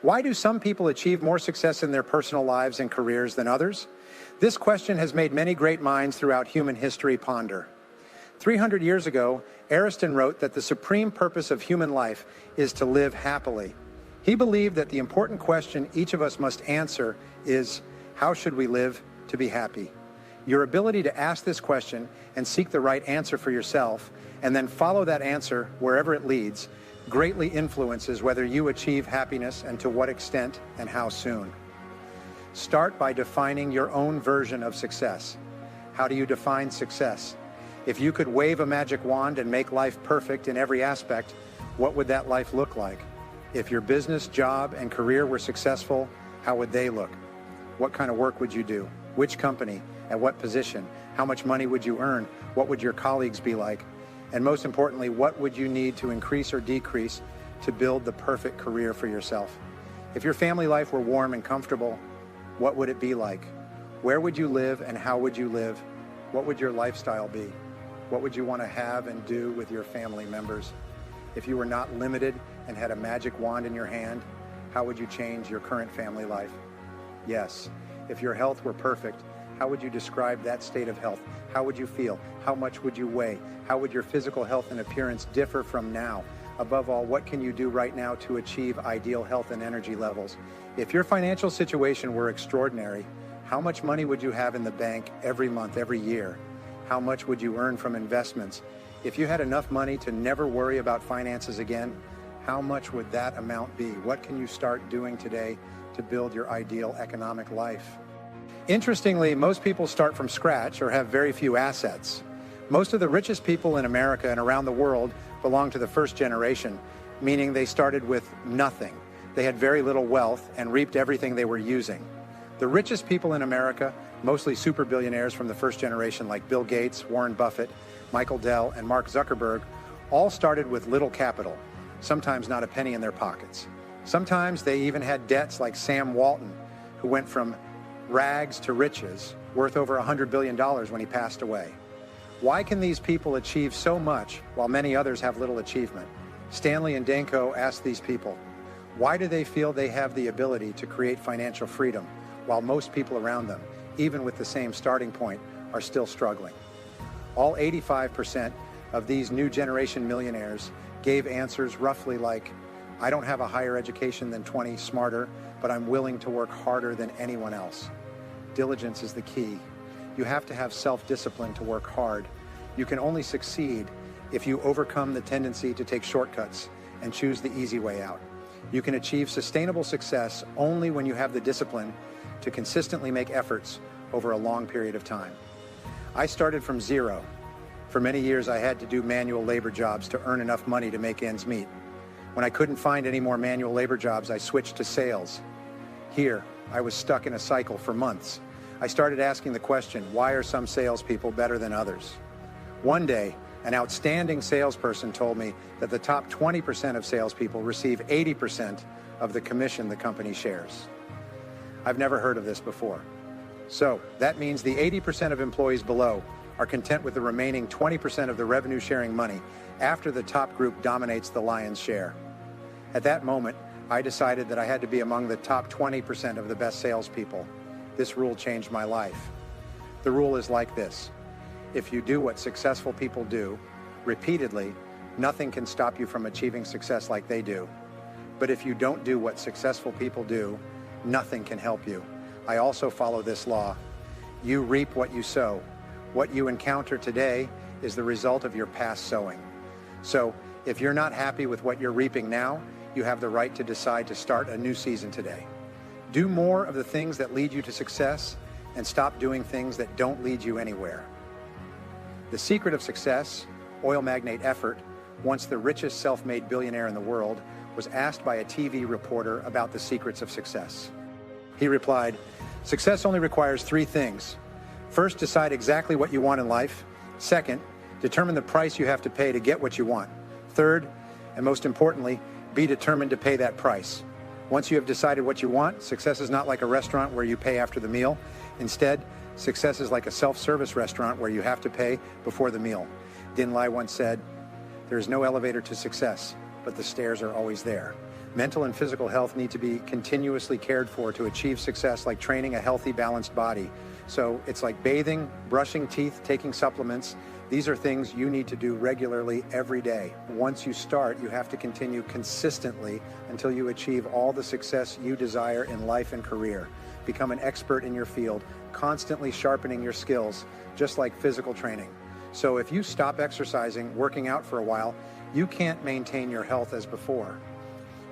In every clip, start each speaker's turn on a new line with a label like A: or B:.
A: Why do some people achieve more success in their personal lives and careers than others? This question has made many great minds throughout human history ponder. 300 years ago, Ariston wrote that the supreme purpose of human life is to live happily. He believed that the important question each of us must answer is, how should we live to be happy? Your ability to ask this question and seek the right answer for yourself, and then follow that answer wherever it leads, greatly influences whether you achieve happiness and to what extent and how soon. Start by defining your own version of success. How do you define success? If you could wave a magic wand and make life perfect in every aspect, what would that life look like? If your business, job, and career were successful, how would they look? What kind of work would you do? Which company? At what position? How much money would you earn? What would your colleagues be like? And most importantly, what would you need to increase or decrease to build the perfect career for yourself? If your family life were warm and comfortable, what would it be like? Where would you live and how would you live? What would your lifestyle be? What would you want to have and do with your family members? If you were not limited and had a magic wand in your hand, how would you change your current family life? Yes, if your health were perfect, how would you describe that state of health? How would you feel? How much would you weigh? How would your physical health and appearance differ from now? Above all, what can you do right now to achieve ideal health and energy levels? If your financial situation were extraordinary, how much money would you have in the bank every month, every year? How much would you earn from investments? If you had enough money to never worry about finances again, how much would that amount be? What can you start doing today to build your ideal economic life? Interestingly, most people start from scratch or have very few assets. Most of the richest people in America and around the world belong to the first generation, meaning they started with nothing. They had very little wealth and reaped everything they were using. The richest people in America, mostly super billionaires from the first generation like Bill Gates, Warren Buffett, Michael Dell, and Mark Zuckerberg, all started with little capital, sometimes not a penny in their pockets. Sometimes they even had debts like Sam Walton, who went from rags to riches, worth over $100 billion when he passed away. Why can these people achieve so much while many others have little achievement? Stanley and Danko asked these people, why do they feel they have the ability to create financial freedom while most people around them, even with the same starting point, are still struggling? All 85% of these new generation millionaires gave answers roughly like, I don't have a higher education than 20 smarter, but I'm willing to work harder than anyone else. Diligence is the key. You have to have self-discipline to work hard. You can only succeed if you overcome the tendency to take shortcuts and choose the easy way out. You can achieve sustainable success only when you have the discipline to consistently make efforts over a long period of time. I started from zero. For many years, I had to do manual labor jobs to earn enough money to make ends meet. When I couldn't find any more manual labor jobs, I switched to sales. Here, I was stuck in a cycle for months. I started asking the question, why are some salespeople better than others? One day, an outstanding salesperson told me that the top 20% of salespeople receive 80% of the commission the company shares. I've never heard of this before. So that means the 80% of employees below are content with the remaining 20% of the revenue sharing money after the top group dominates the lion's share. At that moment, I decided that I had to be among the top 20% of the best salespeople. This rule changed my life. The rule is like this. If you do what successful people do, repeatedly, nothing can stop you from achieving success like they do. But if you don't do what successful people do, nothing can help you. I also follow this law. You reap what you sow. What you encounter today is the result of your past sowing. So if you're not happy with what you're reaping now, you have the right to decide to start a new season today. Do more of the things that lead you to success and stop doing things that don't lead you anywhere. The secret of success, oil magnate Effort, once the richest self-made billionaire in the world, was asked by a TV reporter about the secrets of success. He replied, success only requires three things. First, decide exactly what you want in life. Second, determine the price you have to pay to get what you want. Third, and most importantly, be determined to pay that price. Once you have decided what you want, success is not like a restaurant where you pay after the meal. Instead, success is like a self-service restaurant where you have to pay before the meal. Din Lai once said, there is no elevator to success, but the stairs are always there. Mental and physical health need to be continuously cared for to achieve success, like training a healthy, balanced body. So it's like bathing, brushing teeth, taking supplements. These are things you need to do regularly every day. Once you start, you have to continue consistently until you achieve all the success you desire in life and career. Become an expert in your field, constantly sharpening your skills, just like physical training. So if you stop exercising, working out for a while, you can't maintain your health as before.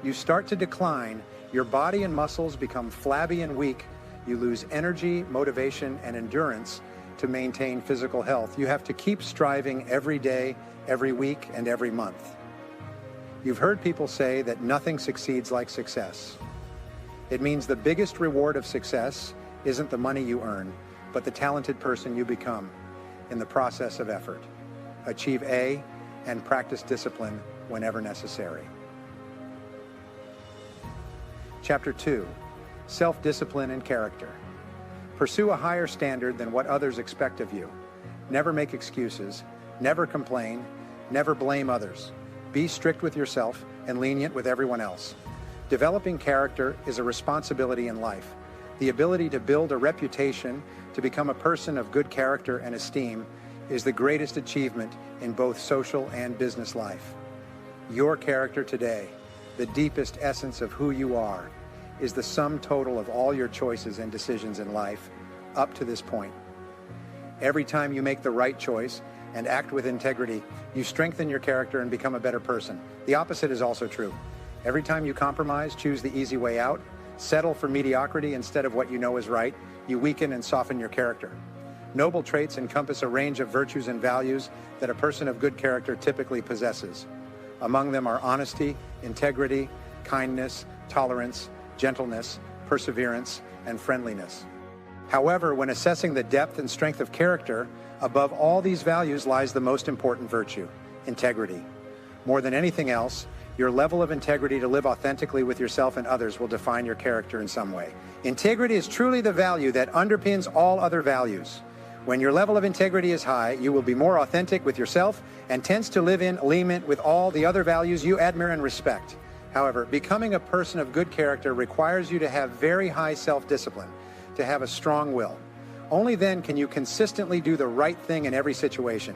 A: You start to decline, your body and muscles become flabby and weak, you lose energy, motivation, and endurance to maintain physical health. You have to keep striving every day, every week, and every month. You've heard people say that nothing succeeds like success. It means the biggest reward of success isn't the money you earn, but the talented person you become in the process of effort. Achieve A and practice discipline whenever necessary. Chapter 2, Self-Discipline and Character. Pursue a higher standard than what others expect of you. Never make excuses, never complain, never blame others. Be strict with yourself and lenient with everyone else. Developing character is a responsibility in life. The ability to build a reputation, to become a person of good character and esteem, is the greatest achievement in both social and business life. Your character today, the deepest essence of who you are, is the sum total of all your choices and decisions in life up to this point. Every time you make the right choice and act with integrity, you strengthen your character and become a better person. The opposite is also true. Every time you compromise, choose the easy way out, settle for mediocrity instead of what you know is right, you weaken and soften your character. Noble traits encompass a range of virtues and values that a person of good character typically possesses. Among them are honesty, integrity, kindness, tolerance, gentleness, perseverance, and friendliness. However, when assessing the depth and strength of character, above all these values lies the most important virtue, integrity. More than anything else, your level of integrity to live authentically with yourself and others will define your character in some way. Integrity is truly the value that underpins all other values. When your level of integrity is high, you will be more authentic with yourself and tends to live in alignment with all the other values you admire and respect. However, becoming a person of good character requires you to have very high self-discipline, to have a strong will. Only then can you consistently do the right thing in every situation.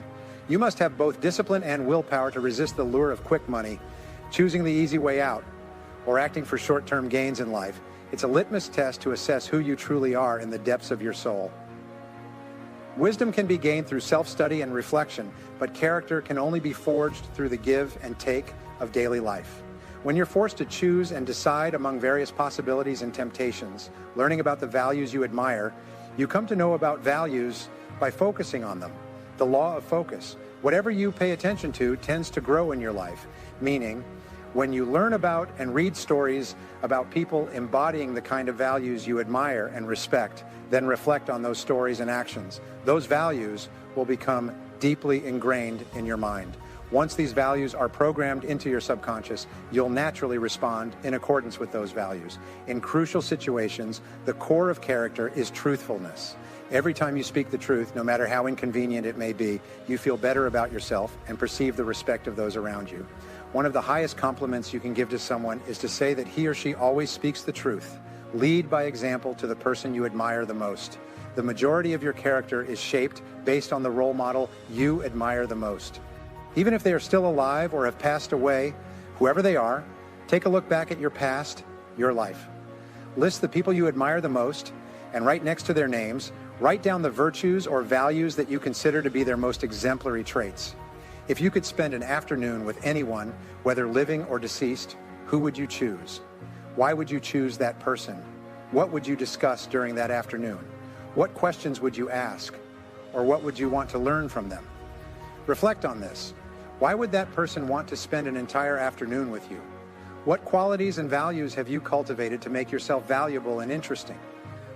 A: You must have both discipline and willpower to resist the lure of quick money, choosing the easy way out, or acting for short-term gains in life. It's a litmus test to assess who you truly are in the depths of your soul. Wisdom can be gained through self-study and reflection, but character can only be forged through the give and take of daily life. When you're forced to choose and decide among various possibilities and temptations, learning about the values you admire, you come to know about values by focusing on them. The law of focus. Whatever you pay attention to tends to grow in your life, meaning when you learn about and read stories about people embodying the kind of values you admire and respect, then reflect on those stories and actions. Those values will become deeply ingrained in your mind. Once these values are programmed into your subconscious, you'll naturally respond in accordance with those values. In crucial situations, the core of character is truthfulness. Every time you speak the truth, no matter how inconvenient it may be, you feel better about yourself and perceive the respect of those around you. One of the highest compliments you can give to someone is to say that he or she always speaks the truth. Lead by example to the person you admire the most. The majority of your character is shaped based on the role model you admire the most. Even if they are still alive or have passed away, whoever they are, take a look back at your past, your life. List the people you admire the most, and right next to their names, write down the virtues or values that you consider to be their most exemplary traits. If you could spend an afternoon with anyone, whether living or deceased, who would you choose? Why would you choose that person? What would you discuss during that afternoon? What questions would you ask? Or what would you want to learn from them? Reflect on this. Why would that person want to spend an entire afternoon with you? What qualities and values have you cultivated to make yourself valuable and interesting?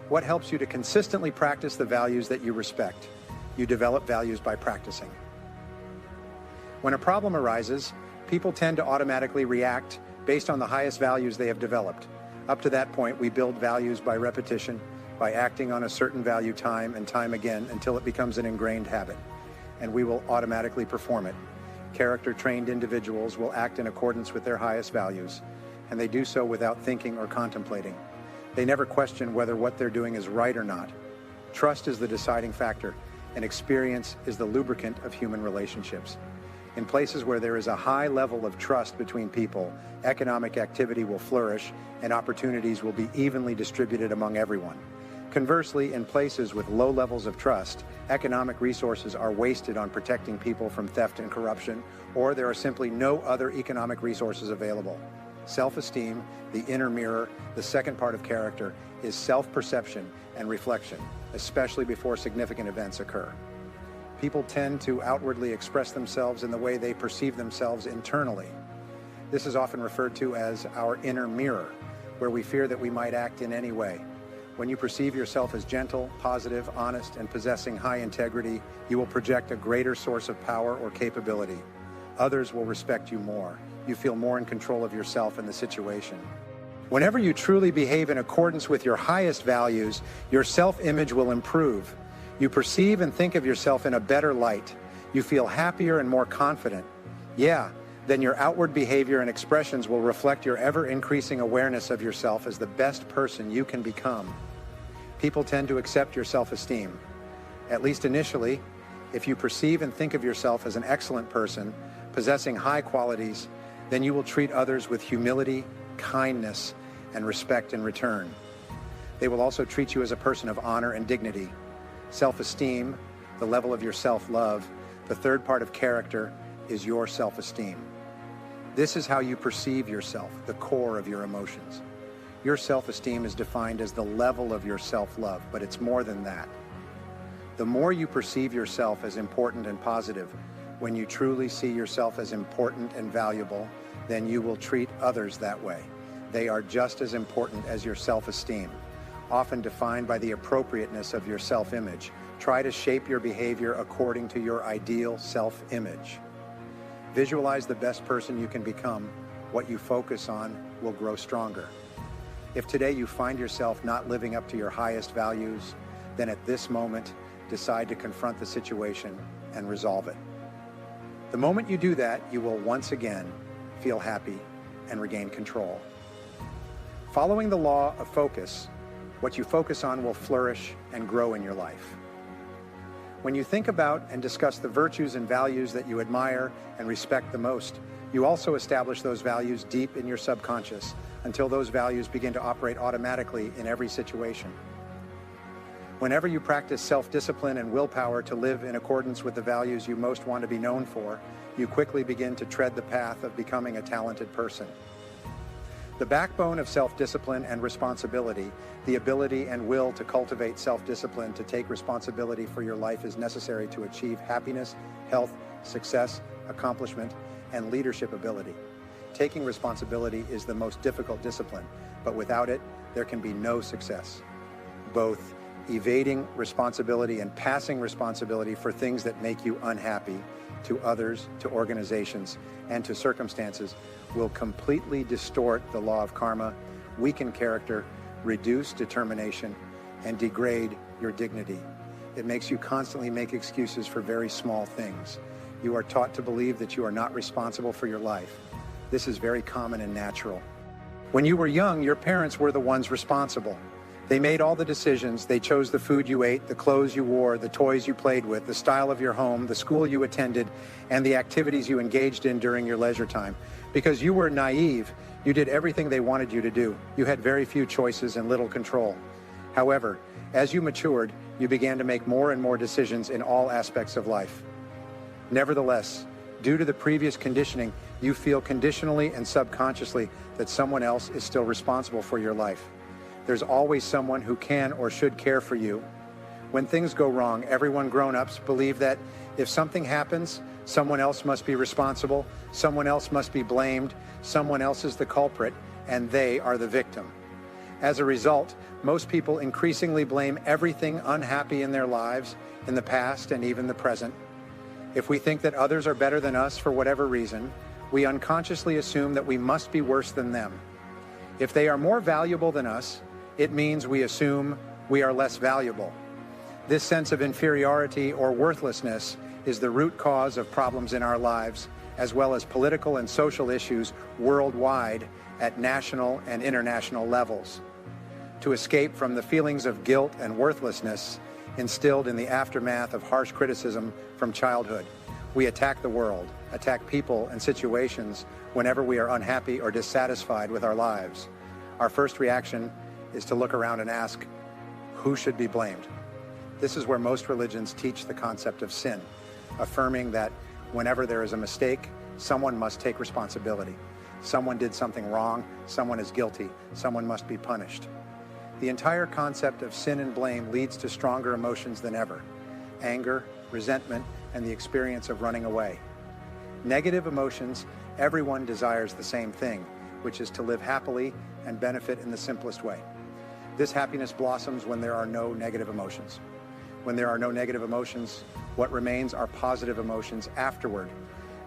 A: What helps you to consistently practice the values that you respect? You develop values by practicing. When a problem arises, people tend to automatically react based on the highest values they have developed. Up to that point, we build values by repetition, by acting on a certain value time and time again until it becomes an ingrained habit, and we will automatically perform it. Character-trained individuals will act in accordance with their highest values. and they do so without thinking or contemplating. They never question whether what they're doing is right or not. Trust is the deciding factor, and experience is the lubricant of human relationships. In places where there is a high level of trust between people, economic activity will flourish and opportunities will be evenly distributed among everyone. Conversely, in places with low levels of trust, economic resources are wasted on protecting people from theft and corruption, or there are simply no other economic resources available. Self-esteem, the inner mirror, the second part of character, is self-perception and reflection, especially before significant events occur. People tend to outwardly express themselves in the way they perceive themselves internally. This is often referred to as our inner mirror, where we fear that we might act in any way. When you perceive yourself as gentle, positive, honest, and possessing high integrity, you will project a greater source of power or capability. Others will respect you more. You feel more in control of yourself and the situation. Whenever you truly behave in accordance with your highest values, your self-image will improve. You perceive and think of yourself in a better light. You feel happier and more confident. Then your outward behavior and expressions will reflect your ever-increasing awareness of yourself as the best person you can become. People tend to accept your self-esteem. At least initially, if you perceive and think of yourself as an excellent person, possessing high qualities, then you will treat others with humility, kindness, and respect in return. They will also treat you as a person of honor and dignity. Self-esteem, the level of your self-love, the third part of character, is your self-esteem. This is how you perceive yourself, the core of your emotions. Your self-esteem is defined as the level of your self-love, but it's more than that. The more you perceive yourself as important and positive, when you truly see yourself as important and valuable, then you will treat others that way. They are just as important as your self-esteem, often defined by the appropriateness of your self-image. Try to shape your behavior according to your ideal self-image. Visualize the best person you can become. What you focus on will grow stronger. If today you find yourself not living up to your highest values, then at this moment, decide to confront the situation and resolve it. The moment you do that, you will once again feel happy and regain control. Following the law of focus, what you focus on will flourish and grow in your life. When you think about and discuss the virtues and values that you admire and respect the most, you also establish those values deep in your subconscious until those values begin to operate automatically in every situation. Whenever you practice self-discipline and willpower to live in accordance with the values you most want to be known for, you quickly begin to tread the path of becoming a talented person. The backbone of self-discipline and responsibility, the ability and will to cultivate self-discipline to take responsibility for your life, is necessary to achieve happiness, health, success, accomplishment, and leadership ability. Taking responsibility is the most difficult discipline, but without it, there can be no success. Both evading responsibility and passing responsibility for things that make you unhappy to others, to organizations, and to circumstances will completely distort the law of karma, weaken character, reduce determination, and degrade your dignity. It makes you constantly make excuses for very small things. You are taught to believe that you are not responsible for your life. This is very common and natural. When you were young, your parents were the ones responsible. They made all the decisions. They chose the food you ate, the clothes you wore, the toys you played with, the style of your home, the school you attended, and the activities you engaged in during your leisure time. Because you were naive, you did everything they wanted you to do. You had very few choices and little control. However, as you matured, you began to make more and more decisions in all aspects of life. Nevertheless, due to the previous conditioning, you feel conditionally and subconsciously that someone else is still responsible for your life. There's always someone who can or should care for you. When things go wrong, everyone grown-ups believe that if something happens, someone else must be responsible, someone else must be blamed, someone else is the culprit, and they are the victim. As a result, most people increasingly blame everything unhappy in their lives, in the past and even the present. If we think that others are better than us for whatever reason, we unconsciously assume that we must be worse than them. If they are more valuable than us, it means we assume we are less valuable. This sense of inferiority or worthlessness is the root cause of problems in our lives as well as political and social issues worldwide at national and international levels. To escape from the feelings of guilt and worthlessness instilled in the aftermath of harsh criticism from childhood, we attack the world, attack people and situations whenever we are unhappy or dissatisfied with our lives. Our first reaction is to look around and ask, who should be blamed? This is where most religions teach the concept of sin, affirming that whenever there is a mistake, someone must take responsibility. Someone did something wrong, someone is guilty, someone must be punished. The entire concept of sin and blame leads to stronger emotions than ever: anger, resentment, and the experience of running away. Negative emotions, everyone desires the same thing, which is to live happily and benefit in the simplest way. This happiness blossoms when there are no negative emotions. When there are no negative emotions, what remains are positive emotions afterward.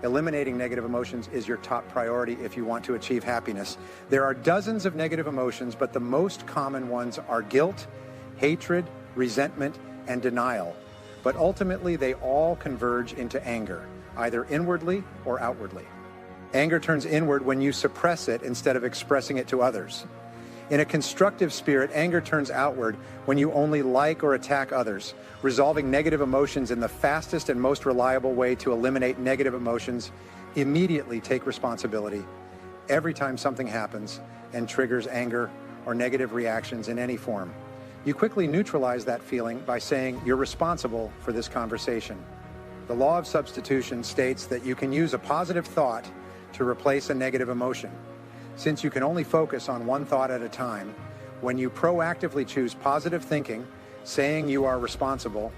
A: Eliminating negative emotions is your top priority if you want to achieve happiness. There are dozens of negative emotions, but the most common ones are guilt, hatred, resentment, and denial. But ultimately, they all converge into anger, either inwardly or outwardly. Anger turns inward when you suppress it instead of expressing it to others. In a constructive spirit, anger turns outward when you only like or attack others. Resolving negative emotions in the fastest and most reliable way to eliminate negative emotions: immediately take responsibility. Every time something happens and triggers anger or negative reactions in any form, you quickly neutralize that feeling by saying you're responsible for this conversation. The law of substitution states that you can use a positive thought to replace a negative emotion. Since you can only focus on one thought at a time, when you proactively choose positive thinking, saying you are responsible,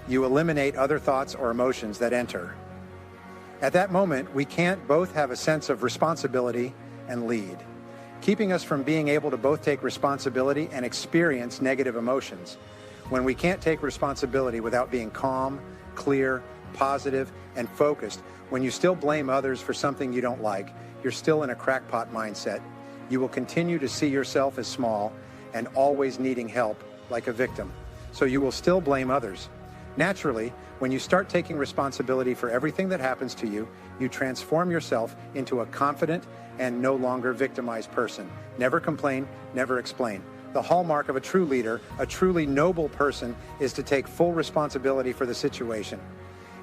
A: you eliminate other thoughts or emotions that enter. At that moment, we can't both have a sense of responsibility and lead, keeping us from being able to both take responsibility and experience negative emotions. When we can't take responsibility without being calm, clear, positive, and focused, when you still blame others for something you don't like, you're still in a crackpot mindset. You will continue to see yourself as small and always needing help, like a victim. So you will still blame others. Naturally, when you start taking responsibility for everything that happens to you, you transform yourself into a confident and no longer victimized person. Never complain, never explain. The hallmark of a true leader, a truly noble person, is to take full responsibility for the situation.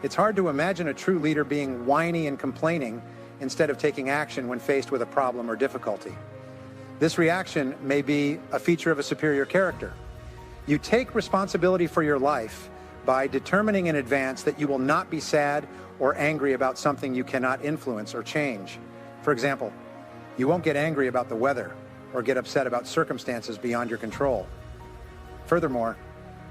A: It's hard to imagine a true leader being whiny and complaining instead of taking action when faced with a problem or difficulty. This reaction may be a feature of a superior character. You take responsibility for your life by determining in advance that you will not be sad or angry about something you cannot influence or change. For example, you won't get angry about the weather or get upset about circumstances beyond your control. Furthermore,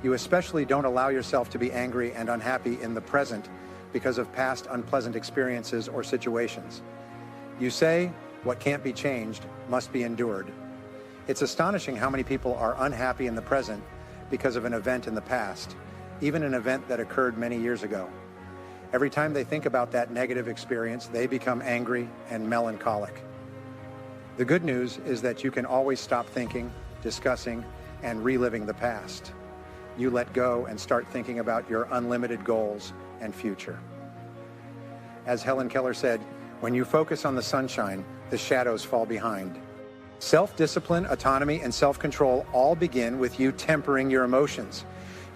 A: you especially don't allow yourself to be angry and unhappy in the present because of past unpleasant experiences or situations. You say, what can't be changed must be endured. It's astonishing how many people are unhappy in the present because of an event in the past, even an event that occurred many years ago. Every time they think about that negative experience, they become angry and melancholic. The good news is that you can always stop thinking, discussing, and reliving the past. You let go and start thinking about your unlimited goals and future. As Helen Keller said, when you focus on the sunshine, the shadows fall behind. Self-discipline, autonomy, and self-control all begin with you tempering your emotions.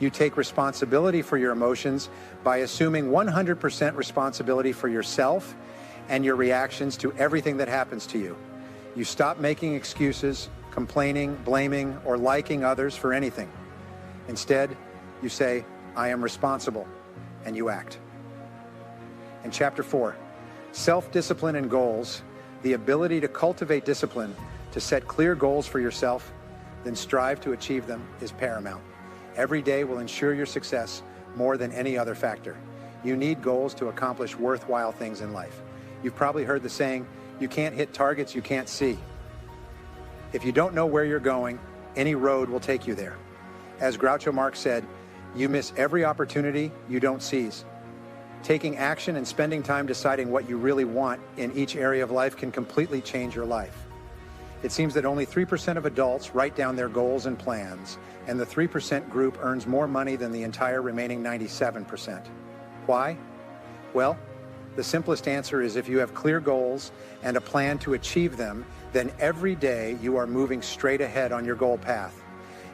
A: You take responsibility for your emotions by assuming 100% responsibility for yourself and your reactions to everything that happens to you. You stop making excuses, complaining, blaming, or liking others for anything. Instead, you say, I am responsible, and you act. In Chapter 4, Self-Discipline and Goals, the ability to cultivate discipline, to set clear goals for yourself, then strive to achieve them, is paramount. Every day will ensure your success more than any other factor. You need goals to accomplish worthwhile things in life. You've probably heard the saying, you can't hit targets you can't see. If you don't know where you're going, any road will take you there. As Groucho Marx said, you miss every opportunity you don't seize. Taking action and spending time deciding what you really want in each area of life can completely change your life. It seems that only 3% of adults write down their goals and plans, and the 3% group earns more money than the entire remaining 97%. Why? Well, The simplest answer is if you have clear goals and a plan to achieve them, then every day you are moving straight ahead on your goal path.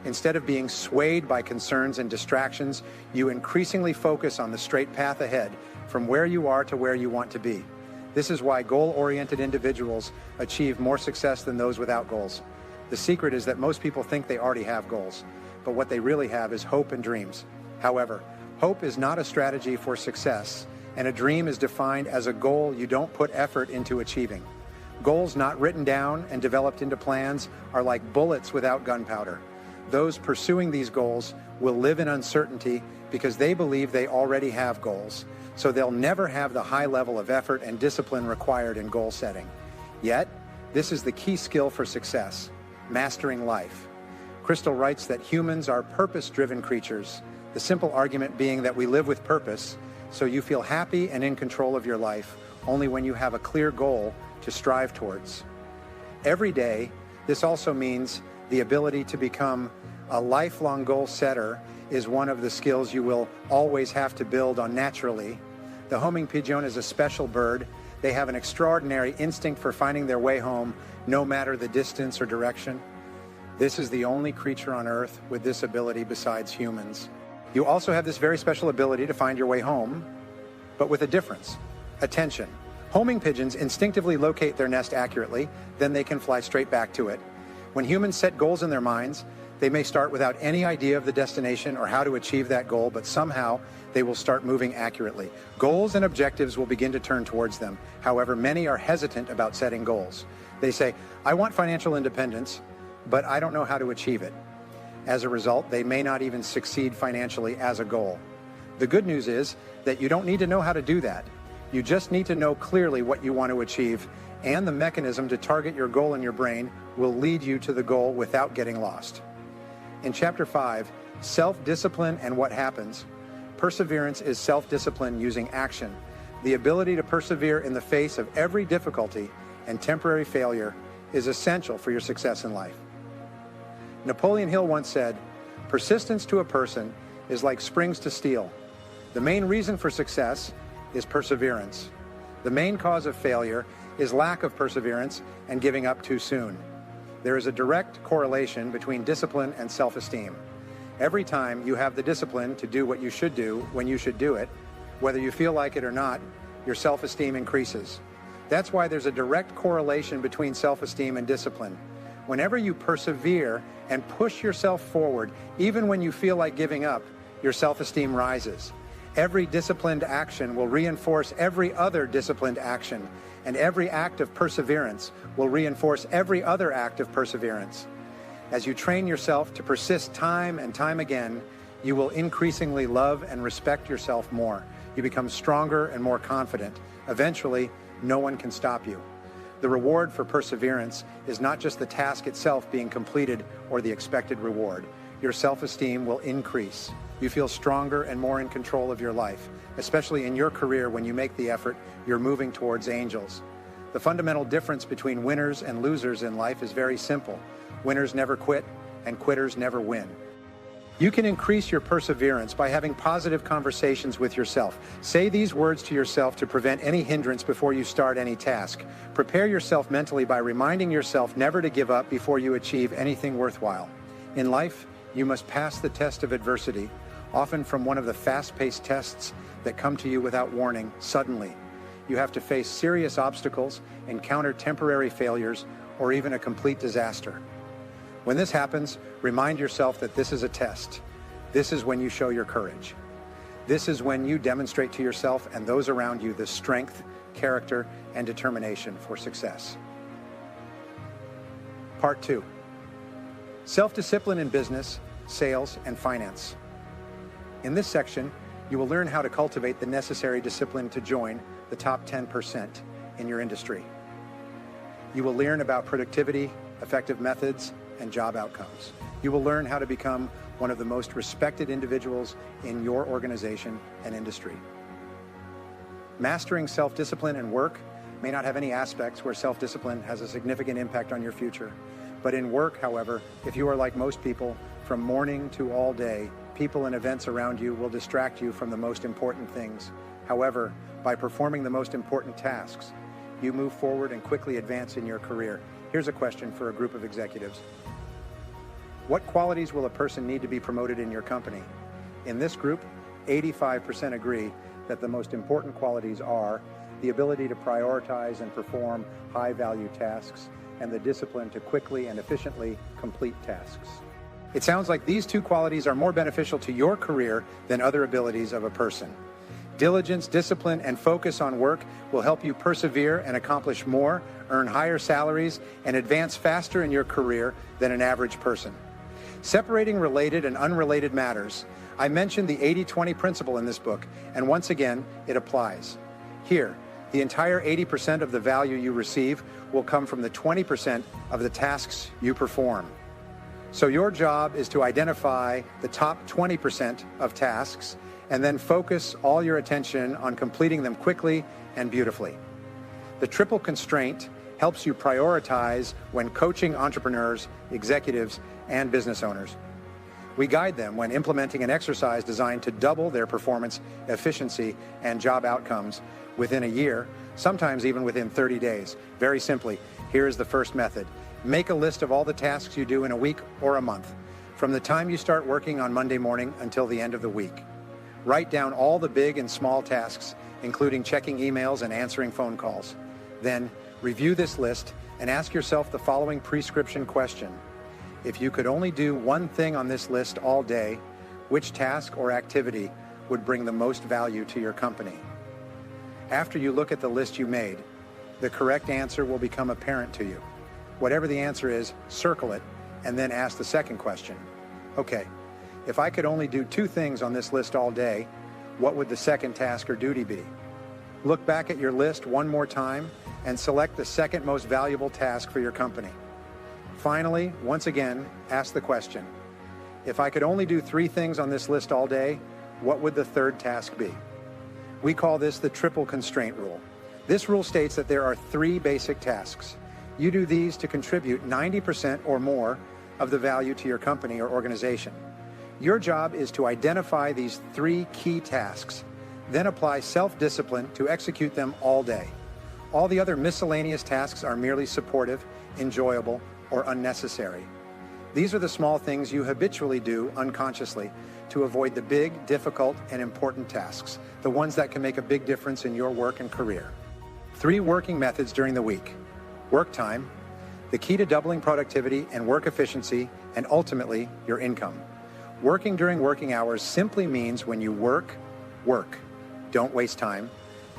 A: Instead of being swayed by concerns and distractions, you increasingly focus on the straight path ahead from where you are to where you want to be. This is why goal-oriented individuals achieve more success than those without goals. The secret is that most people think they already have goals, but what they really have is hope and dreams. However, hope is not a strategy for success, and a dream is defined as a goal you don't put effort into achieving. Goals not written down and developed into plans are like bullets without gunpowder. Those pursuing these goals will live in uncertainty because they believe they already have goals, so they'll never have the high level of effort and discipline required in goal setting. Yet, this is the key skill for success: mastering life. Crystal writes that humans are purpose-driven creatures, the simple argument being that we live with purpose, so you feel happy and in control of your life only when you have a clear goal to strive towards. Every day, this also means the ability to become a lifelong goal setter is one of the skills you will always have to build on naturally. The homing pigeon is a special bird. They have an extraordinary instinct for finding their way home, no matter the distance or direction. This is the only creature on Earth with this ability besides humans. You also have this very special ability to find your way home, but with a difference: attention. Homing pigeons instinctively locate their nest accurately, then they can fly straight back to it. When humans set goals in their minds, they may start without any idea of the destination or how to achieve that goal, but somehow they will start moving accurately. Goals and objectives will begin to turn towards them. However, many are hesitant about setting goals. They say, "I want financial independence, but I don't know how to achieve it." As a result, they may not even succeed financially as a goal. The good news is that you don't need to know how to do that. You just need to know clearly what you want to achieve, and the mechanism to target your goal in your brain will lead you to the goal without getting lost. In Chapter 5, Self-Discipline and What Happens, perseverance is self-discipline using action. The ability to persevere in the face of every difficulty and temporary failure is essential for your success in life. Napoleon Hill once said, "Persistence to a person is like springs to steel. The main reason for success is perseverance. The main cause of failure is lack of perseverance and giving up too soon." There is a direct correlation between discipline and self-esteem. Every time you have the discipline to do what you should do when you should do it, whether you feel like it or not, your self-esteem increases. That's why there's a direct correlation between self-esteem and discipline. Whenever you persevere and push yourself forward, even when you feel like giving up, your self-esteem rises. Every disciplined action will reinforce every other disciplined action, and every act of perseverance will reinforce every other act of perseverance. As you train yourself to persist time and time again, you will increasingly love and respect yourself more. You become stronger and more confident. Eventually, no one can stop you. The reward for perseverance is not just the task itself being completed or the expected reward. Your self-esteem will increase. You feel stronger and more in control of your life, especially in your career. When you make the effort, you're moving towards angels. The fundamental difference between winners and losers in life is very simple. Winners never quit, and quitters never win. You can increase your perseverance by having positive conversations with yourself. Say these words to yourself to prevent any hindrance before you start any task. Prepare yourself mentally by reminding yourself never to give up before you achieve anything worthwhile. In life, you must pass the test of adversity, often from one of the fast-paced tests that come to you without warning, suddenly. You have to face serious obstacles, encounter temporary failures, or even a complete disaster. When this happens, remind yourself that this is a test. This is when you show your courage. This is when you demonstrate to yourself and those around you the strength, character, and determination for success. Part 2. Self-discipline in business, sales, and finance. In this section, you will learn how to cultivate the necessary discipline to join the top 10% in your industry. You will learn about productivity, effective methods, and job outcomes. You will learn how to become one of the most respected individuals in your organization and industry. Mastering self-discipline in work may not have any aspects where self-discipline has a significant impact on your future. But in work, however, if you are like most people, from morning to all day, people and events around you will distract you from the most important things. However, by performing the most important tasks. You move forward and quickly advance in your career. Here's a question for a group of executives. What qualities will a person need to be promoted in your company? In this group, 85% agree that the most important qualities are the ability to prioritize and perform high-value tasks and the discipline to quickly and efficiently complete tasks. It sounds like these two qualities are more beneficial to your career than other abilities of a person. Diligence, discipline, and focus on work will help you persevere and accomplish more, earn higher salaries, and advance faster in your career than an average person. Separating related and unrelated matters. I mentioned the 80-20 principle in this book, and once again, it applies. Here, the entire 80% of the value you receive will come from the 20% of the tasks you perform. So your job is to identify the top 20% of tasks and then focus all your attention on completing them quickly and beautifully. The triple constraint helps you prioritize when coaching entrepreneurs, executives, and business owners. We guide them when implementing an exercise designed to double their performance, efficiency, and job outcomes within a year, sometimes even within 30 days. Very simply, here is the first method. Make a list of all the tasks you do in a week or a month, from the time you start working on Monday morning until the end of the week. Write down all the big and small tasks, including checking emails and answering phone calls. Then, review this list and ask yourself the following prescription question. If you could only do one thing on this list all day, which task or activity would bring the most value to your company? After you look at the list you made, the correct answer will become apparent to you. Whatever the answer is, circle it, and then ask the second question. Okay, if I could only do two things on this list all day, what would the second task or duty be? Look back at your list one more time and select the second most valuable task for your company. Finally, once again, ask the question. If I could only do three things on this list all day, what would the third task be? We call this the triple constraint rule. This rule states that there are three basic tasks. You do these to contribute 90% or more of the value to your company or organization. Your job is to identify these three key tasks, then apply self-discipline to execute them all day. All the other miscellaneous tasks are merely supportive, enjoyable, or unnecessary. These are the small things you habitually do unconsciously to avoid the big, difficult, and important tasks, the ones that can make a big difference in your work and career. 3 working methods during the week. Work time, the key to doubling productivity and work efficiency, and ultimately, your income. Working during working hours simply means when you work, work. Don't waste time.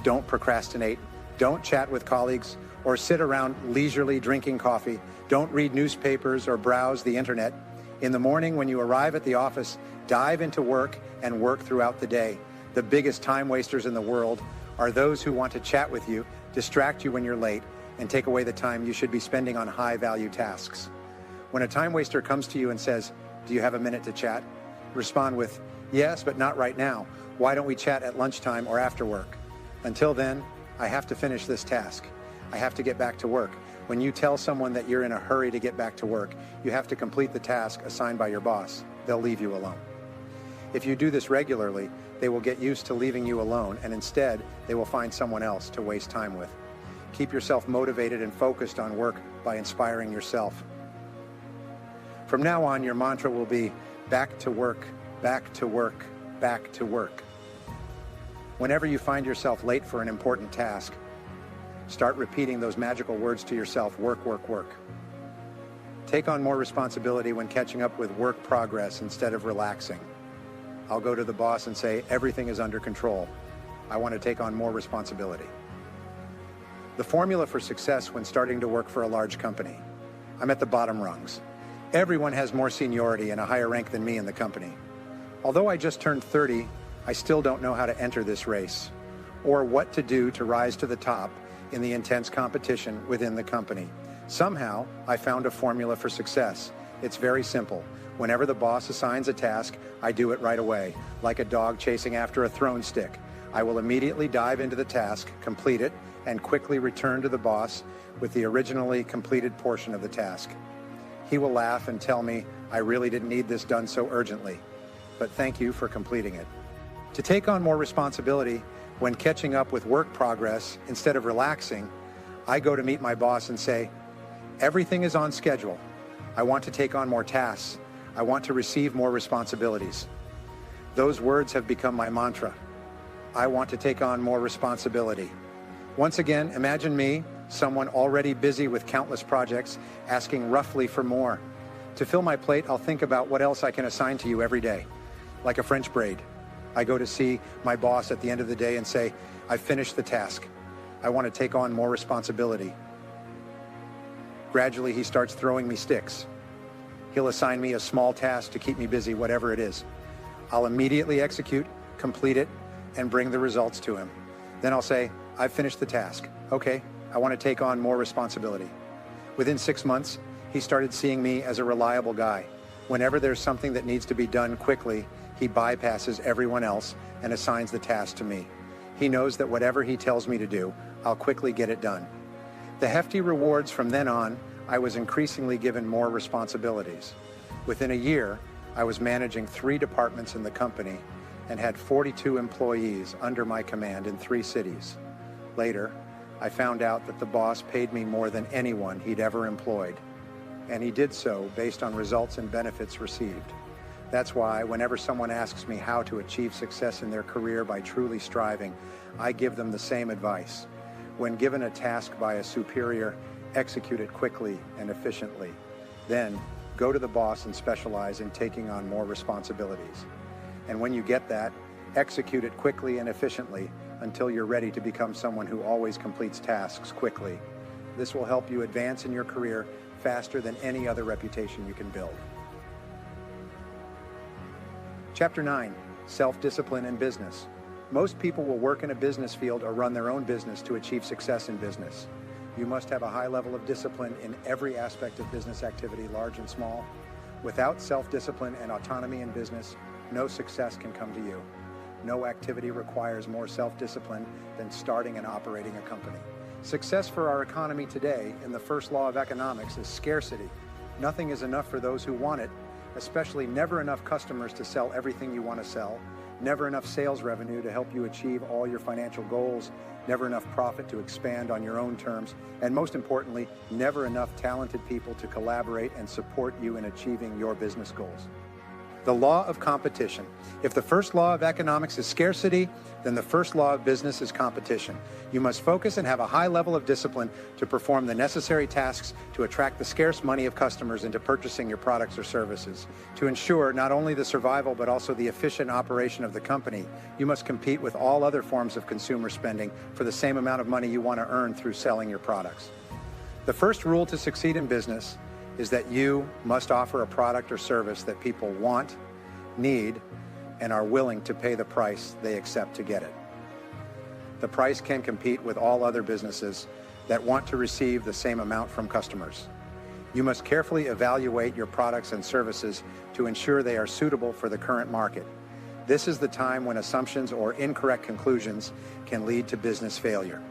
A: Don't procrastinate. Don't chat with colleagues or sit around leisurely drinking coffee. Don't read newspapers or browse the internet. In the morning when you arrive at the office, dive into work and work throughout the day. The biggest time wasters in the world are those who want to chat with you, distract you when you're late, and take away the time you should be spending on high-value tasks. When a time waster comes to you and says, "Do you have a minute to chat?" respond with, "Yes, but not right now. Why don't we chat at lunchtime or after work? Until then, I have to finish this task. I have to get back to work." When you tell someone that you're in a hurry to get back to work, you have to complete the task assigned by your boss. They'll leave you alone. If you do this regularly, they will get used to leaving you alone, and instead, they will find someone else to waste time with. Keep yourself motivated and focused on work by inspiring yourself. From now on, your mantra will be, back to work, back to work, back to work. Whenever you find yourself late for an important task, start repeating those magical words to yourself, work, work, work. Take on more responsibility when catching up with work progress instead of relaxing. I'll go to the boss and say, everything is under control. I want to take on more responsibility. The formula for success when starting to work for a large company. I'm at the bottom rungs. Everyone has more seniority and a higher rank than me in the company. Although I just turned 30, I still don't know how to enter this race or what to do to rise to the top in the intense competition within the company. Somehow, I found a formula for success. It's very simple. Whenever the boss assigns a task, I do it right away, like a dog chasing after a thrown stick. I will immediately dive into the task, complete it, and quickly return to the boss with the originally completed portion of the task. He will laugh and tell me, I really didn't need this done so urgently, but thank you for completing it. To take on more responsibility, When catching up with work progress, instead of relaxing, I go to meet my boss and say, everything is on schedule. I want to take on more tasks. I want to receive more responsibilities. Those words have become my mantra. I want to take on more responsibility. Once again, imagine me, someone already busy with countless projects, asking roughly for more. To fill my plate, I'll think about what else I can assign to you every day, like a French braid. I go to see my boss at the end of the day and say, I've finished the task. I want to take on more responsibility. Gradually, he starts throwing me sticks. He'll assign me a small task to keep me busy, whatever it is. I'll immediately execute, complete it, and bring the results to him. Then I'll say, I've finished the task. Okay, I want to take on more responsibility. Within 6 months, he started seeing me as a reliable guy. Whenever there's something that needs to be done quickly, he bypasses everyone else and assigns the task to me. He knows that whatever he tells me to do, I'll quickly get it done. The hefty rewards from then on, I was increasingly given more responsibilities. Within a year, I was managing 3 departments in the company and had 42 employees under my command in 3 cities. Later, I found out that the boss paid me more than anyone he'd ever employed, and he did so based on results and benefits received. That's why whenever someone asks me how to achieve success in their career by truly striving, I give them the same advice. When given a task by a superior, execute it quickly and efficiently. Then, go to the boss and specialize in taking on more responsibilities. And when you get that, execute it quickly and efficiently until you're ready to become someone who always completes tasks quickly. This will help you advance in your career faster than any other reputation you can build. Chapter 9, Self-Discipline in Business. Most people will work in a business field or run their own business to achieve success in business. You must have a high level of discipline in every aspect of business activity, large and small. Without self-discipline and autonomy in business, no success can come to you. No activity requires more self-discipline than starting and operating a company. Success for our economy today, in the first law of economics, is scarcity. Nothing is enough for those who want it, especially never enough customers to sell everything you want to sell, never enough sales revenue to help you achieve all your financial goals, never enough profit to expand on your own terms, and most importantly, never enough talented people to collaborate and support you in achieving your business goals. The law of competition. If the first law of economics is scarcity, then the first law of business is competition. You must focus and have a high level of discipline to perform the necessary tasks to attract the scarce money of customers into purchasing your products or services. To ensure not only the survival but also the efficient operation of the company, you must compete with all other forms of consumer spending for the same amount of money you want to earn through selling your products. The first rule to succeed in business is that you must offer a product or service that people want, need, and are willing to pay the price they accept to get it. The price can compete with all other businesses that want to receive the same amount from customers. You must carefully evaluate your products and services to ensure they are suitable for the current market. This is the time when assumptions or incorrect conclusions can lead to business failure.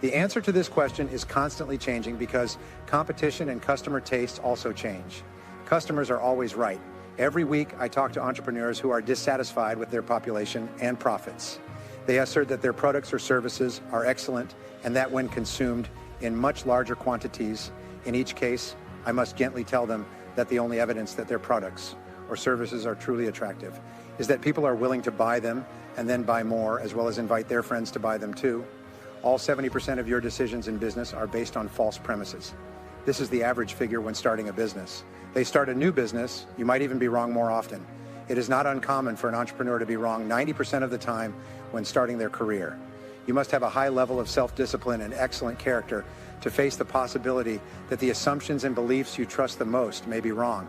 A: The answer to this question is constantly changing because competition and customer tastes also change. Customers are always right. Every week, I talk to entrepreneurs who are dissatisfied with their population and profits. They assert that their products or services are excellent and that when consumed in much larger quantities, in each case, I must gently tell them that the only evidence that their products or services are truly attractive is that people are willing to buy them and then buy more, as well as invite their friends to buy them too. All 70% of your decisions in business are based on false premises. This is the average figure when starting a business. They start a new business, you might even be wrong more often. It is not uncommon for an entrepreneur to be wrong 90% of the time when starting their career. You must have a high level of self-discipline and excellent character to face the possibility that the assumptions and beliefs you trust the most may be wrong.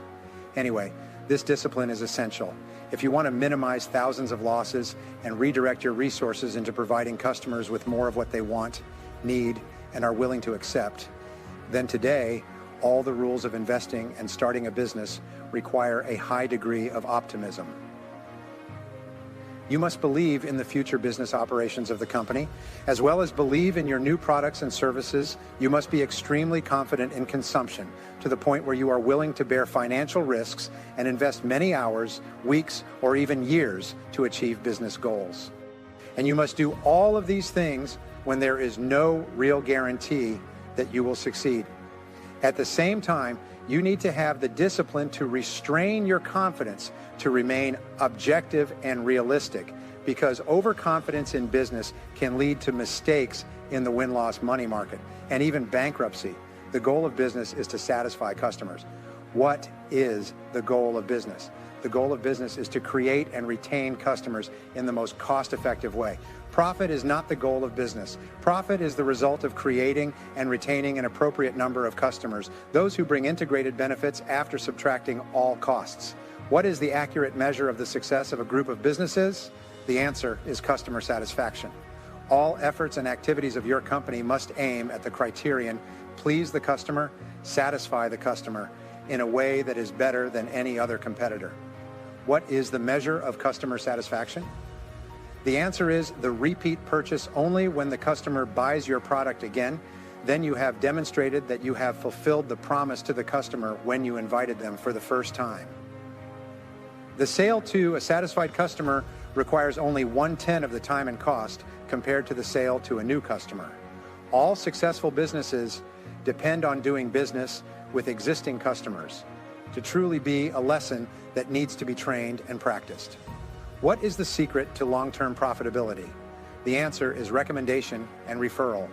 A: Anyway, this discipline is essential. If you want to minimize thousands of losses and redirect your resources into providing customers with more of what they want, need, and are willing to accept, then today, all the rules of investing and starting a business require a high degree of optimism. You must believe in the future business operations of the company, as well as believe in your new products and services. You must be extremely confident in consumption to the point where you are willing to bear financial risks and invest many hours, weeks, or even years to achieve business goals. And you must do all of these things when there is no real guarantee that you will succeed. At the same time, you need to have the discipline to restrain your confidence to remain objective and realistic, because overconfidence in business can lead to mistakes in the win-loss money market and even bankruptcy. The goal of business is to satisfy customers. What is the goal of business? The goal of business is to create and retain customers in the most cost-effective way. Profit is not the goal of business. Profit is the result of creating and retaining an appropriate number of customers, those who bring integrated benefits after subtracting all costs. What is the accurate measure of the success of a group of businesses? The answer is customer satisfaction. All efforts and activities of your company must aim at the criterion: please the customer, satisfy the customer in a way that is better than any other competitor. What is the measure of customer satisfaction? The answer is the repeat purchase only when the customer buys your product again. Then you have demonstrated that you have fulfilled the promise to the customer when you invited them for the first time. The sale to a satisfied customer requires only 1/10 of the time and cost compared to the sale to a new customer. All successful businesses depend on doing business with existing customers to truly be a lesson that needs to be trained and practiced. What is the secret to long-term profitability? The answer is recommendation and referral.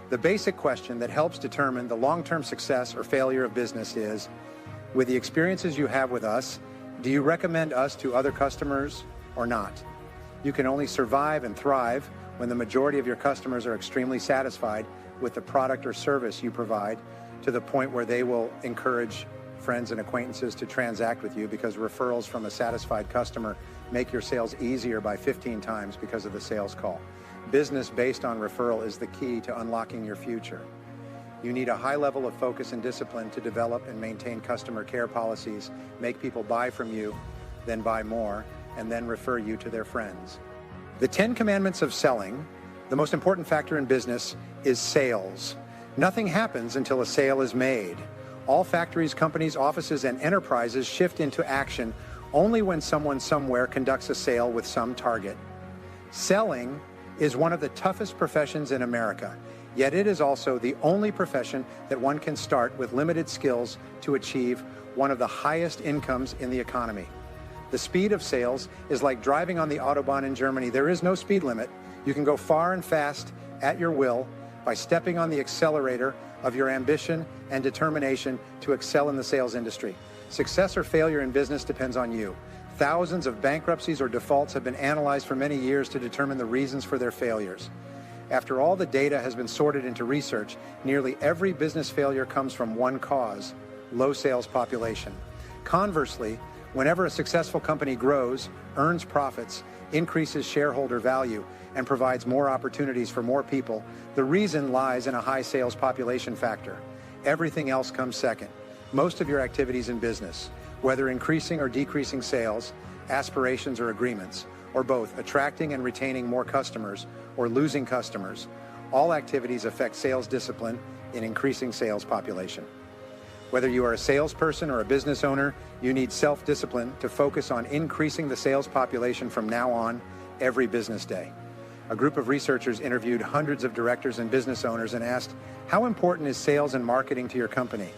A: The basic question that helps determine the long-term success or failure of business is, with the experiences you have with us, do you recommend us to other customers or not? You can only survive and thrive when the majority of your customers are extremely satisfied with the product or service you provide, to the point where they will encourage friends and acquaintances to transact with you, because referrals from a satisfied customer make your sales easier by 15 times because of the sales call. Business based on referral is the key to unlocking your future. You need a high level of focus and discipline to develop and maintain customer care policies, make people buy from you, then buy more, and then refer you to their friends. The 10 commandments of selling, the most important factor in business is sales. Nothing happens until a sale is made. All factories, companies, offices, and enterprises shift into action only when someone somewhere conducts a sale with some target. Selling is one of the toughest professions in America, yet it is also the only profession that one can start with limited skills to achieve one of the highest incomes in the economy. The speed of sales is like driving on the Autobahn in Germany. There is no speed limit. You can go far and fast at your will by stepping on the accelerator of your ambition and determination to excel in the sales industry. Success or failure in business depends on you. Thousands of bankruptcies or defaults have been analyzed for many years to determine the reasons for their failures. After all the data has been sorted into research, nearly every business failure comes from one cause: low sales population. Conversely, whenever a successful company grows, earns profits, increases shareholder value, and provides more opportunities for more people, the reason lies in a high sales population factor. Everything else comes second. Most of your activities in business, whether increasing or decreasing sales, aspirations or agreements, or both attracting and retaining more customers or losing customers, all activities affect sales discipline in increasing sales population. Whether you are a salesperson or a business owner, you need self-discipline to focus on increasing the sales population from now on every business day. A group of researchers interviewed hundreds of directors and business owners and asked, how important is sales and marketing to your company?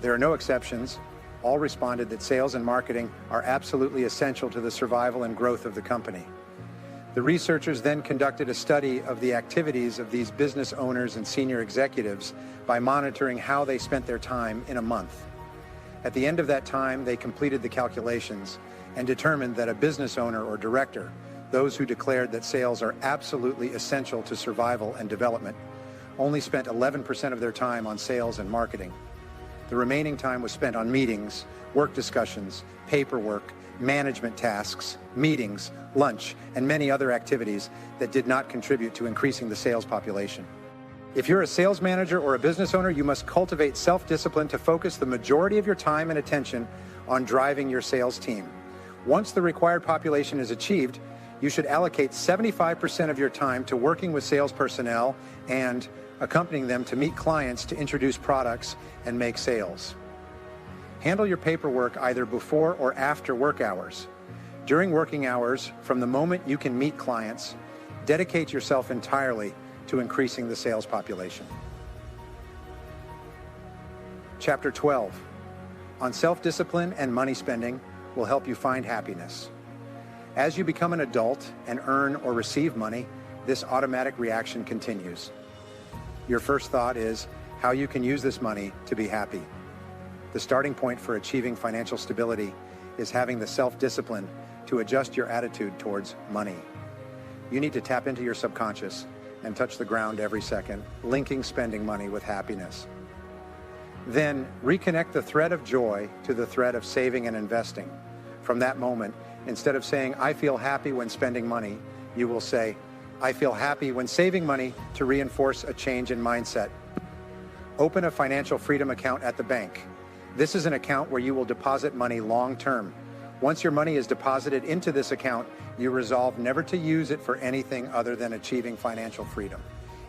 A: There are no exceptions. All responded that sales and marketing are absolutely essential to the survival and growth of the company. The researchers then conducted a study of the activities of these business owners and senior executives by monitoring how they spent their time in a month. At the end of that time, they completed the calculations and determined that a business owner or director, those who declared that sales are absolutely essential to survival and development, only spent 11% of their time on sales and marketing. The remaining time was spent on meetings, work discussions, paperwork, management tasks, meetings, lunch, and many other activities that did not contribute to increasing the sales population. If you're a sales manager or a business owner, you must cultivate self-discipline to focus the majority of your time and attention on driving your sales team. Once the required population is achieved, you should allocate 75% of your time to working with sales personnel and accompanying them to meet clients to introduce products and make sales. Handle your paperwork either before or after work hours. During working hours, from the moment you can meet clients, Dedicate yourself entirely to increasing the sales population. Chapter 12 on self-discipline and money spending will help you find happiness. As you become an adult and earn or receive money, this automatic reaction continues. Your first thought is how you can use this money to be happy. The starting point for achieving financial stability is having the self-discipline to adjust your attitude towards money. You need to tap into your subconscious and touch the ground every second, linking spending money with happiness. Then reconnect the thread of joy to the thread of saving and investing. From that moment, instead of saying, I feel happy when spending money, you will say, I feel happy when saving money to reinforce a change in mindset. Open a financial freedom account at the bank. This is an account where you will deposit money long-term. Once your money is deposited into this account, you resolve never to use it for anything other than achieving financial freedom.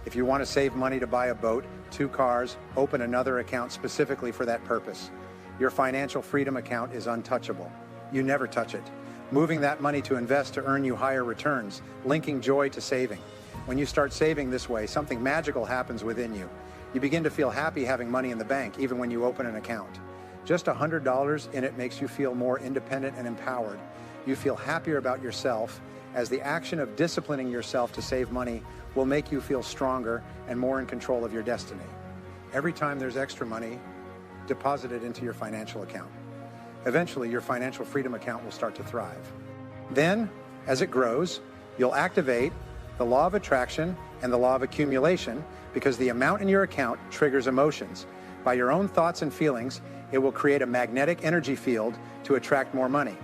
A: If you want to save money to buy a boat, 2 cars, open another account specifically for that purpose. Your financial freedom account is untouchable. You never touch it. Moving that money to invest to earn you higher returns, linking joy to saving. When you start saving this way, something magical happens within you. You begin to feel happy having money in the bank, even when you open an account. Just $100 in it makes you feel more independent and empowered. You feel happier about yourself, as the action of disciplining yourself to save money will make you feel stronger and more in control of your destiny. Every time there's extra money, deposit it into your financial account. Eventually, your financial freedom account will start to thrive. Then, as it grows, you'll activate the law of attraction and the law of accumulation, because the amount in your account triggers emotions. By your own thoughts and feelings, it will create a magnetic energy field to attract more money.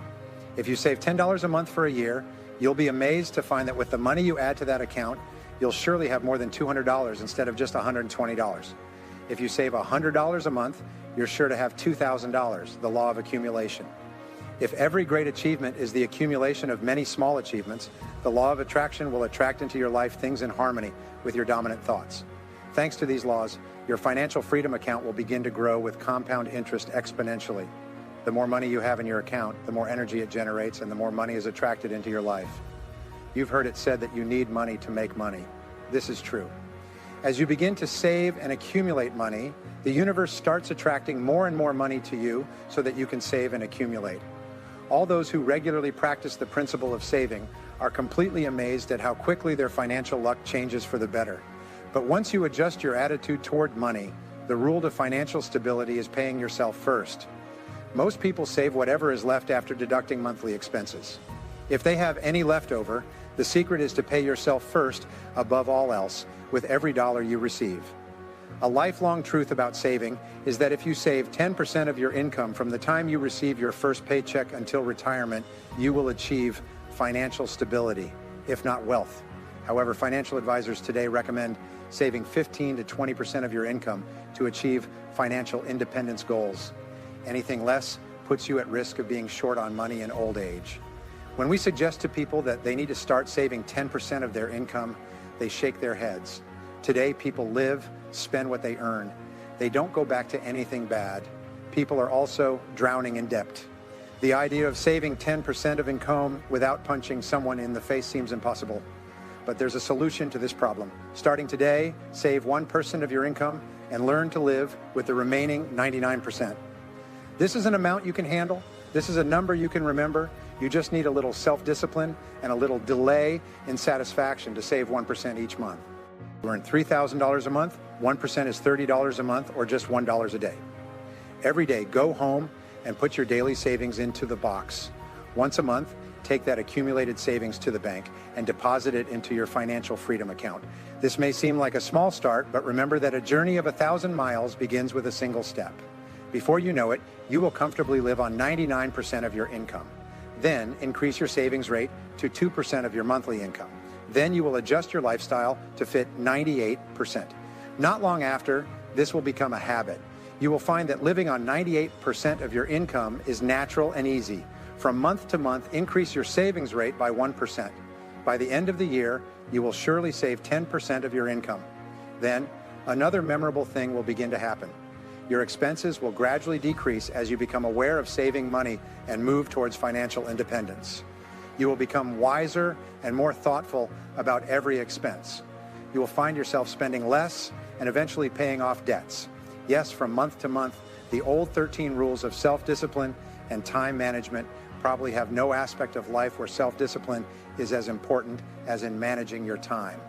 A: If you save $10 a month for a year, you'll be amazed to find that with the money you add to that account, you'll surely have more than $200 instead of just $120. If you save $100 a month, you're sure to have $2,000, the law of accumulation. If every great achievement is the accumulation of many small achievements, the law of attraction will attract into your life things in harmony with your dominant thoughts. Thanks to these laws, your financial freedom account will begin to grow with compound interest exponentially. The more money you have in your account, the more energy it generates, and the more money is attracted into your life. You've heard it said that you need money to make money. This is true. As you begin to save and accumulate money, the universe starts attracting more and more money to you so that you can save and accumulate. All those who regularly practice the principle of saving are completely amazed at how quickly their financial luck changes for the better. But once you adjust your attitude toward money, the rule to financial stability is paying yourself first. Most people save whatever is left after deducting monthly expenses. If they have any left over, the secret is to pay yourself first above all else with every dollar you receive. A lifelong truth about saving is that if you save 10% of your income from the time you receive your first paycheck until retirement, you will achieve financial stability, if not wealth. However, financial advisors today recommend saving 15 to 20% of your income to achieve financial independence goals. Anything less puts you at risk of being short on money in old age. When we suggest to people that they need to start saving 10% of their income, they shake their heads. Today, people live, spend what they earn. They don't go back to anything bad. People are also drowning in debt. The idea of saving 10% of income without punching someone in the face seems impossible. But there's a solution to this problem. Starting today, save 1% of your income and learn to live with the remaining 99%. This is an amount you can handle. This is a number you can remember. You just need a little self-discipline and a little delay in satisfaction to save 1% each month. You earn $3,000 a month, 1% is $30 a month, or just $1 a day. Every day, go home and put your daily savings into the box. Once a month, take that accumulated savings to the bank and deposit it into your financial freedom account. This may seem like a small start, but remember that a journey of 1,000 miles begins with a single step. Before you know it, you will comfortably live on 99% of your income. Then increase your savings rate to 2% of your monthly income. Then you will adjust your lifestyle to fit 98%. Not long after, this will become a habit. You will find that living on 98% of your income is natural and easy. From month to month, increase your savings rate by 1%. By the end of the year, you will surely save 10% of your income. Then, another memorable thing will begin to happen. Your expenses will gradually decrease as you become aware of saving money and move towards financial independence. You will become wiser and more thoughtful about every expense. You will find yourself spending less and eventually paying off debts. Yes, from month to month, the old 13 rules of self-discipline and time management probably have no aspect of life where self-discipline is as important as in managing your time.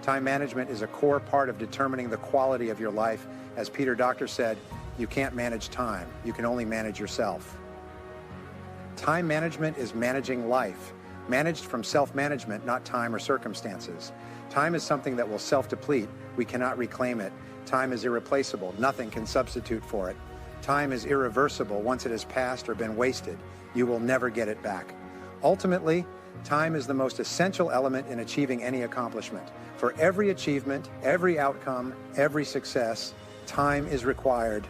A: Time management is a core part of determining the quality of your life. As Peter Docter said, you can't manage time, you can only manage yourself. Time management is managing life, managed from self-management, not time or circumstances. Time is something that will self-deplete. We cannot reclaim it. Time is irreplaceable. Nothing can substitute for it. Time is irreversible. Once it has passed or been wasted, you will never get it back. Ultimately, time is the most essential element in achieving any accomplishment. For every achievement, every outcome, every success, time is required.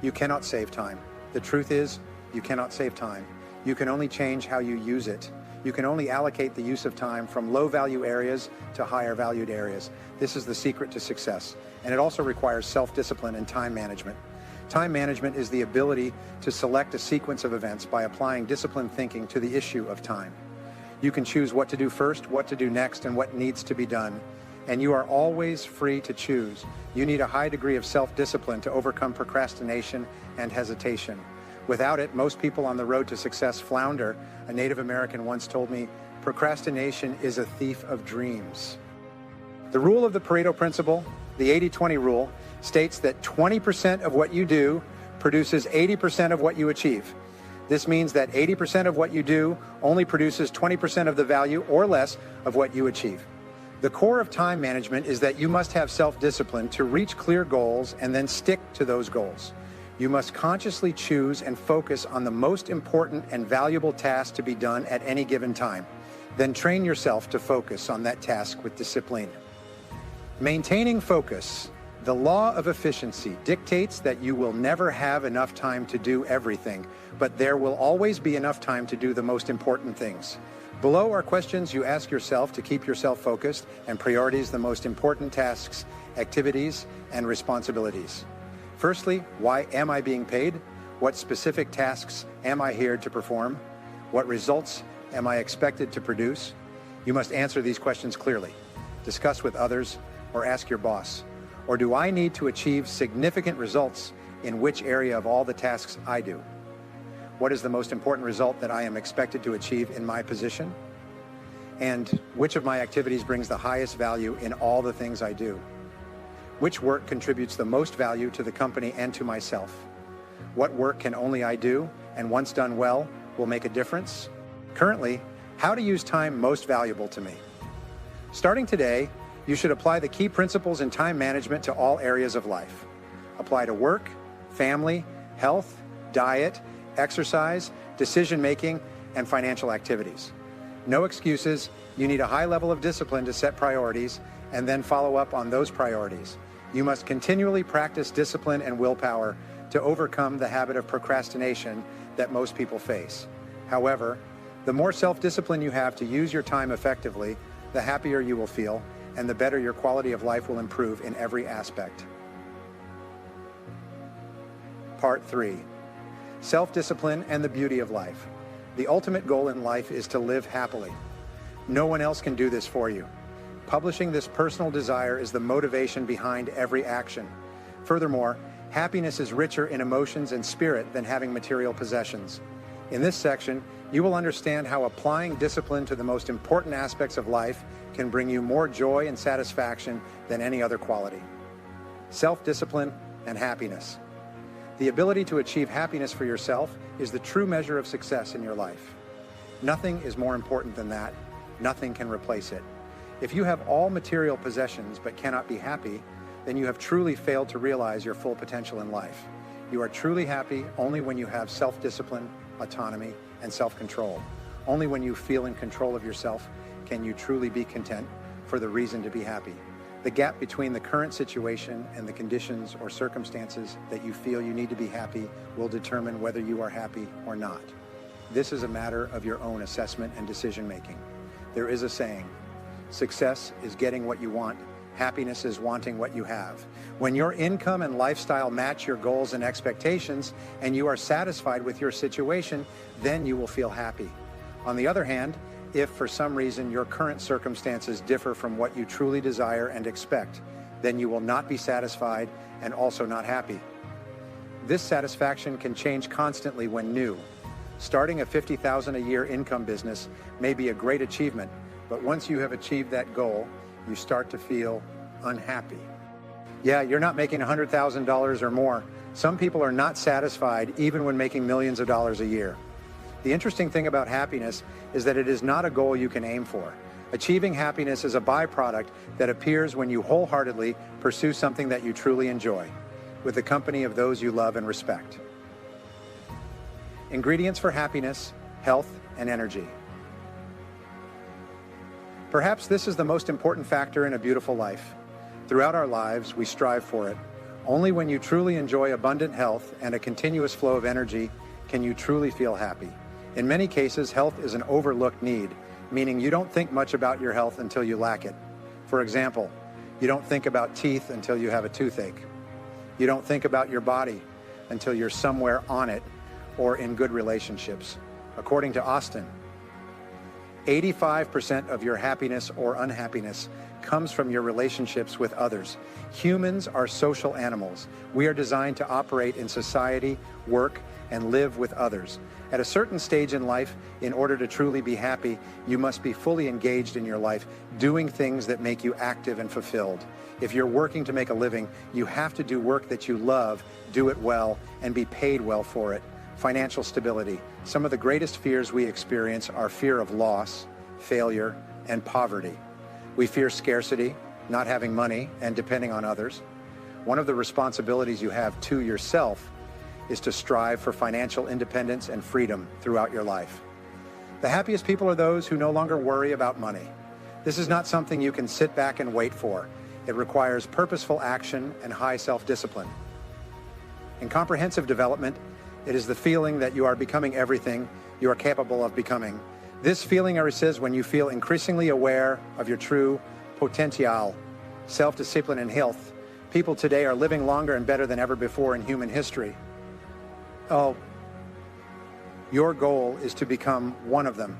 A: You cannot save time. The truth is, you cannot save time. You can only change how you use it. You can only allocate the use of time from low-value areas to higher-valued areas. This is the secret to success, and it also requires self-discipline and time management. Time management is the ability to select a sequence of events by applying disciplined thinking to the issue of time. You can choose what to do first, what to do next, and what needs to be done. And you are always free to choose. You need a high degree of self-discipline to overcome procrastination and hesitation. Without it, most people on the road to success flounder. A Native American once told me, procrastination is a thief of dreams. The rule of the Pareto principle, the 80-20 rule, states that 20% of what you do produces 80% of what you achieve. This means that 80% of what you do only produces 20% of the value or less of what you achieve. The core of time management is that you must have self-discipline to reach clear goals and then stick to those goals. You must consciously choose and focus on the most important and valuable task to be done at any given time. Then train yourself to focus on that task with discipline. Maintaining focus. The law of efficiency dictates that you will never have enough time to do everything, but there will always be enough time to do the most important things. Below are questions you ask yourself to keep yourself focused and prioritize the most important tasks, activities, and responsibilities. Firstly, why am I being paid? What specific tasks am I here to perform? What results am I expected to produce? You must answer these questions clearly. Discuss with others or ask your boss. Or do I need to achieve significant results in which area of all the tasks I do? What is the most important result that I am expected to achieve in my position? And which of my activities brings the highest value in all the things I do? Which work contributes the most value to the company and to myself? What work can only I do, and once done well, will make a difference? Currently, how to use time most valuable to me? Starting today, you should apply the key principles in time management to all areas of life. Apply to work, family, health, diet, exercise, decision-making, and financial activities. No excuses. You need a high level of discipline to set priorities and then follow up on those priorities. You must continually practice discipline and willpower to overcome the habit of procrastination that most people face. However, the more self-discipline you have to use your time effectively, the happier you will feel, and the better your quality of life will improve in every aspect. Part 3. Self-discipline and the beauty of life. The ultimate goal in life is to live happily. No one else can do this for you. Publishing this personal desire is the motivation behind every action. Furthermore, happiness is richer in emotions and spirit than having material possessions. In this section, you will understand how applying discipline to the most important aspects of life can bring you more joy and satisfaction than any other quality. Self-discipline and happiness. The ability to achieve happiness for yourself is the true measure of success in your life. Nothing is more important than that. Nothing can replace it. If you have all material possessions but cannot be happy, then you have truly failed to realize your full potential in life. You are truly happy only when you have self-discipline, autonomy, and self-control. Only when you feel in control of yourself can you truly be content for the reason to be happy. The gap between the current situation and the conditions or circumstances that you feel you need to be happy will determine whether you are happy or not. This is a matter of your own assessment and decision-making. There is a saying, success is getting what you want, happiness is wanting what you have. When your income and lifestyle match your goals and expectations, and you are satisfied with your situation, then you will feel happy. On the other hand, if for some reason your current circumstances differ from what you truly desire and expect, then you will not be satisfied and also not happy. This satisfaction can change constantly when new. Starting a $50,000 a year income business may be a great achievement, but once you have achieved that goal, you start to feel unhappy. Yeah, you're not making $100,000 or more. Some people are not satisfied even when making millions of dollars a year. The interesting thing about happiness is that it is not a goal you can aim for. Achieving happiness is a byproduct that appears when you wholeheartedly pursue something that you truly enjoy, with the company of those you love and respect. Ingredients for happiness, health, and energy. Perhaps this is the most important factor in a beautiful life. Throughout our lives, we strive for it. Only when you truly enjoy abundant health and a continuous flow of energy can you truly feel happy. In many cases, health is an overlooked need, meaning you don't think much about your health until you lack it. For example, you don't think about teeth until you have a toothache. You don't think about your body until you're somewhere on it or in good relationships. According to Austin, 85% of your happiness or unhappiness comes from your relationships with others. Humans are social animals. We are designed to operate in society, work, and live with others. At a certain stage in life, in order to truly be happy, you must be fully engaged in your life, doing things that make you active and fulfilled. If you're working to make a living, you have to do work that you love, do it well, and be paid well for it. Financial stability. Some of the greatest fears we experience are fear of loss, failure, and poverty. We fear scarcity, not having money, and depending on others. One of the responsibilities you have to yourself is to strive for financial independence and freedom throughout your life. The happiest people are those who no longer worry about money. This is not something you can sit back and wait for. It requires purposeful action and high self-discipline. In comprehensive development, it is the feeling that you are becoming everything you are capable of becoming. This feeling arises when you feel increasingly aware of your true potential, self-discipline, and health. People today are living longer and better than ever before in human history. Oh, your goal is to become one of them.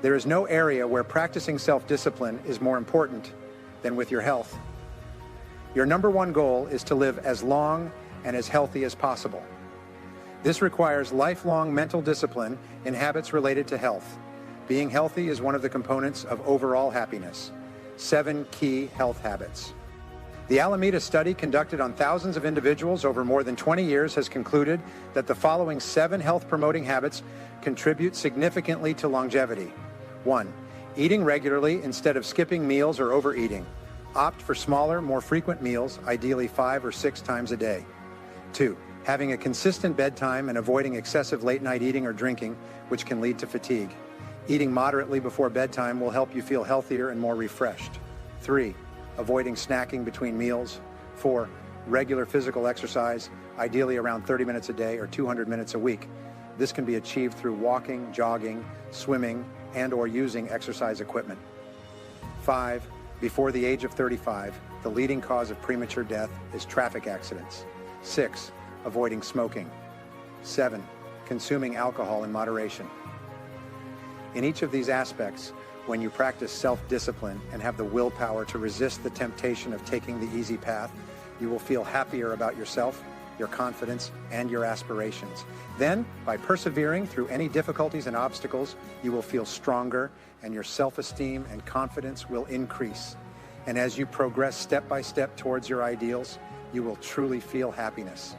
A: There is no area where practicing self-discipline is more important than with your health. Your number one goal is to live as long and as healthy as possible. This requires lifelong mental discipline in habits related to health. Being healthy is one of the components of overall happiness. 7 key health habits. The Alameda study conducted on thousands of individuals over more than 20 years has concluded that the following 7 health-promoting habits contribute significantly to longevity. 1. Eating regularly instead of skipping meals or overeating. Opt for smaller, more frequent meals, ideally 5 or 6 times a day. 2. Having a consistent bedtime and avoiding excessive late-night eating or drinking, which can lead to fatigue. Eating moderately before bedtime will help you feel healthier and more refreshed. 3. Avoiding snacking between meals. 4. Regular physical exercise, ideally around 30 minutes a day or 200 minutes a week. This can be achieved through walking, jogging, swimming, and/or using exercise equipment. 5. Before the age of 35, the leading cause of premature death is traffic accidents. 6. Avoiding smoking. 7. Consuming alcohol in moderation. In each of these aspects, when you practice self-discipline and have the willpower to resist the temptation of taking the easy path, you will feel happier about yourself, your confidence, and your aspirations. Then, by persevering through any difficulties and obstacles, you will feel stronger and your self-esteem and confidence will increase. And as you progress step by step towards your ideals, you will truly feel happiness.